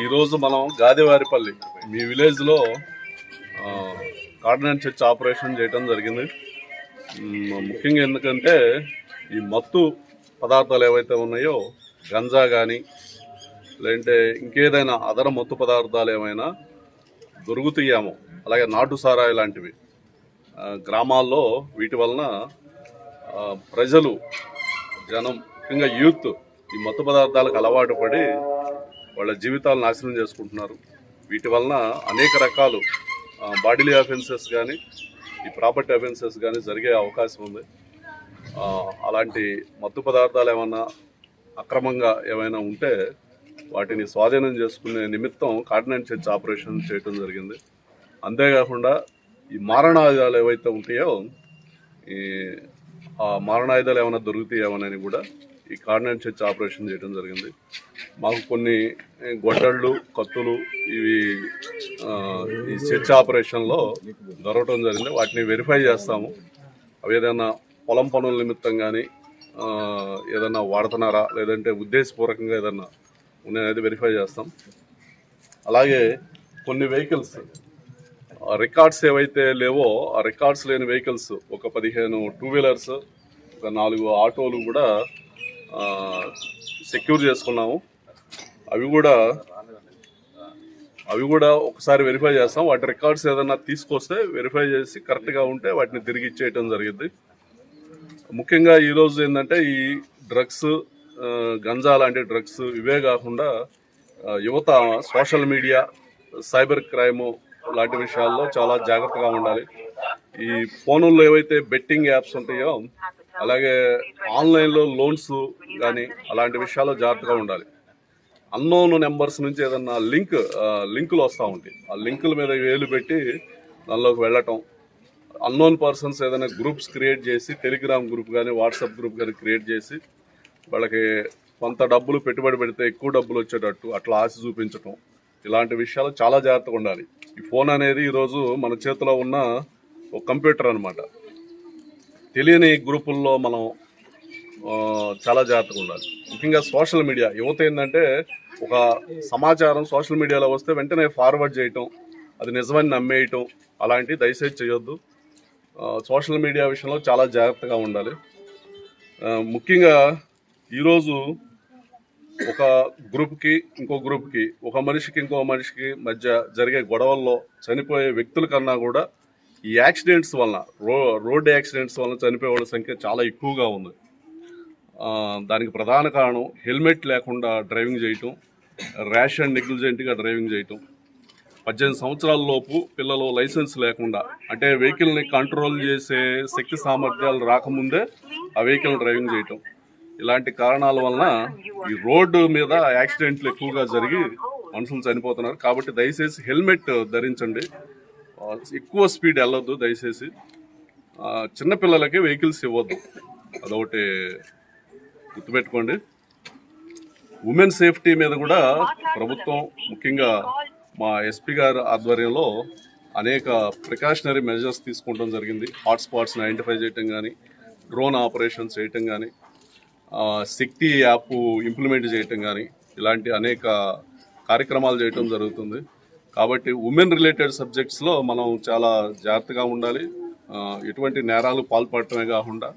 ఈరోజు మనం గాదివారిపల్లి మీ విలేజ్లో కార్డినెంట్ చర్చ్ ఆపరేషన్ చేయడం జరిగింది. ముఖ్యంగా ఎందుకంటే ఈ మత్తు పదార్థాలు ఏవైతే ఉన్నాయో గంజా కానీ లేదంటే ఇంకేదైనా అదన మత్తు పదార్థాలు ఏమైనా దొరుకుతాయేమో, అలాగే నాటు సారాయి లాంటివి గ్రామాల్లో వీటి వలన ప్రజలు జనం ముఖ్యంగా యూత్ ఈ మత్తు పదార్థాలకు అలవాటు పడి వాళ్ళ జీవితాలు నాశనం చేసుకుంటున్నారు. వీటి వలన అనేక రకాలు బాడీలీ అఫెన్సెస్ కానీ ఈ ప్రాపర్టీ అఫెన్సెస్ కానీ జరిగే అవకాశం ఉంది. అలాంటి మత్తు పదార్థాలు ఏమైనా అక్రమంగా ఏమైనా ఉంటే వాటిని స్వాధీనం చేసుకునే నిమిత్తం కార్డినెంట్ చర్చ్ ఆపరేషన్ చేయడం జరిగింది. అంతేకాకుండా ఈ మారణాయుధాలు ఏవైతే ఉంటాయో ఆ మారణాయుధాలు ఏమైనా దొరుకుతాయేమోనని కూడా ఈ కార్డినెంట్ చర్చ్ ఆపరేషన్ చేయడం జరిగింది. మాకు కొన్ని గొడ్డళ్ళు, కత్తులు ఇవి ఈ చర్చ్ ఆపరేషన్లో దొరకటం జరిగింది. వాటిని వెరిఫై చేస్తాము. అవి ఏదైనా పొలం పనుల నిమిత్తం కానీ ఏదన్నా వాడుతున్నారా లేదంటే ఉద్దేశపూర్వకంగా ఏదన్నా ఉన్నాయనేది వెరిఫై చేస్తాం. అలాగే కొన్ని వెహికల్స్ రికార్డ్స్ ఏవైతే లేవో ఆ రికార్డ్స్ లేని వెహికల్స్ ఒక 15 టూ వీలర్స్, ఒక 4 ఆటోలు కూడా సెక్యూర్ చేసుకున్నాము. అవి కూడా ఒకసారి వెరిఫై చేస్తాం. వాటి రికార్డ్స్ ఏదైనా తీసుకొస్తే వెరిఫై చేసి కరెక్ట్గా ఉంటే వాటిని తిరిగి ఇచ్చేయటం జరిగింది. ముఖ్యంగా ఈరోజు ఏంటంటే ఈ డ్రగ్స్, గంజా లాంటి డ్రగ్స్ ఇవే కాకుండా యువత సోషల్ మీడియా, సైబర్ క్రైమ్ లాంటి విషయాల్లో చాలా జాగ్రత్తగా ఉండాలి. ఈ ఫోనుల్లో ఏవైతే బెట్టింగ్ యాప్స్ ఉంటాయో అలాగే ఆన్లైన్లో లోన్స్ కానీ అలాంటి విషయాల్లో జాగ్రత్తగా ఉండాలి. అన్నోన్ నెంబర్స్ నుంచి ఏదన్నా లింకులు వస్తూ ఉంటాయి. ఆ లింకుల మీద వేలు పెట్టి దానిలోకి వెళ్ళటం, అన్నోన్ పర్సన్స్ ఏదైనా గ్రూప్స్ క్రియేట్ చేసి టెలిగ్రామ్ గ్రూప్ కానీ వాట్సాప్ గ్రూప్ కానీ క్రియేట్ చేసి వాళ్ళకి కొంత డబ్బులు పెట్టుబడి పెడితే ఎక్కువ డబ్బులు వచ్చేటట్టు అట్లా ఆశ చూపించటం, ఇలాంటి విషయాలు చాలా జాగ్రత్తగా ఉండాలి. ఈ ఫోన్ అనేది ఈరోజు మన చేతిలో ఉన్న ఒక కంప్యూటర్ అనమాట. తెలియని గ్రూపుల్లో మనం చాలా జాగ్రత్తగా ఉండాలి. ముఖ్యంగా సోషల్ మీడియా యువత ఏంటంటే ఒక సమాచారం సోషల్ మీడియాలో వస్తే వెంటనే ఫార్వర్డ్ చేయటం, అది నిజమని నమ్మేయటం అలాంటివి దయచేసి చేయొద్దు. సోషల్ మీడియా విషయంలో చాలా జాగ్రత్తగా ఉండాలి. ముఖ్యంగా ఈరోజు ఒక గ్రూప్కి ఇంకో గ్రూప్కి, ఒక మనిషికి ఇంకో మనిషికి మధ్య జరిగే గొడవల్లో చనిపోయే వ్యక్తుల కన్నా కూడా ఈ యాక్సిడెంట్స్ వలన, రోడ్ యాక్సిడెంట్స్ వలన చనిపోయే వాళ్ళ సంఖ్య చాలా ఎక్కువగా ఉంది. దానికి ప్రధాన కారణం హెల్మెట్ లేకుండా డ్రైవింగ్ చేయటం, ర్యాష్ అండ్ నెగ్లిజెంట్గా డ్రైవింగ్ చేయటం, 18 సంవత్సరాల లోపు పిల్లలు లైసెన్స్ లేకుండా, అంటే వెహికల్ని కంట్రోల్ చేసే శక్తి సామర్థ్యాలు రాకముందే ఆ వెహికల్ డ్రైవింగ్ చేయటం, ఇలాంటి కారణాల వలన ఈ రోడ్డు మీద యాక్సిడెంట్లు ఎక్కువగా జరిగి మనుషులు చనిపోతున్నారు. కాబట్టి దయచేసి హెల్మెట్ ధరించండి, ఎక్కువ స్పీడ్ వెళ్ళొద్దు, దయచేసి చిన్నపిల్లలకి వెహికల్స్ ఇవ్వద్దు, అదొకటి గుర్తుపెట్టుకోండి. ఉమెన్ సేఫ్టీ మీద కూడా ప్రభుత్వం ముఖ్యంగా మా ఎస్పీ గారి ఆధ్వర్యంలో అనేక ప్రికాషనరీ మెజర్స్ తీసుకోవడం జరిగింది. హాట్స్పాట్స్ని ఐడెంటిఫై చేయటం కానీ, డ్రోన్ ఆపరేషన్స్ చేయటం కానీ, శక్తి యాప్ ఇంప్లిమెంట్ చేయటం కానీ, ఇలాంటి అనేక కార్యక్రమాలు చేయటం జరుగుతుంది. కాబట్టి ఉమెన్ రిలేటెడ్ సబ్జెక్ట్స్లో మనం చాలా జాగ్రత్తగా ఉండాలి. ఎటువంటి నేరాలు పాల్పడటమే కాకుండా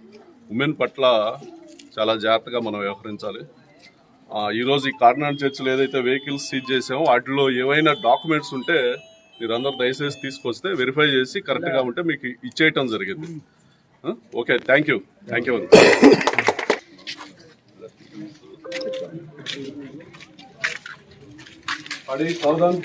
ఉమెన్ పట్ల చాలా జాగ్రత్తగా మనం వ్యవహరించాలి. ఈరోజు ఈ కార్డినెంట్ చర్చ్లో ఏదైతే వెహికల్స్ సీజ్ చేసామో వాటిలో ఏవైనా డాక్యుమెంట్స్ ఉంటే మీరందరూ దయచేసి తీసుకొస్తే వెరిఫై చేసి కరెక్ట్గా ఉంటే మీకు ఇచ్చేయటం జరిగింది. Okay, thank you. సావధాన్.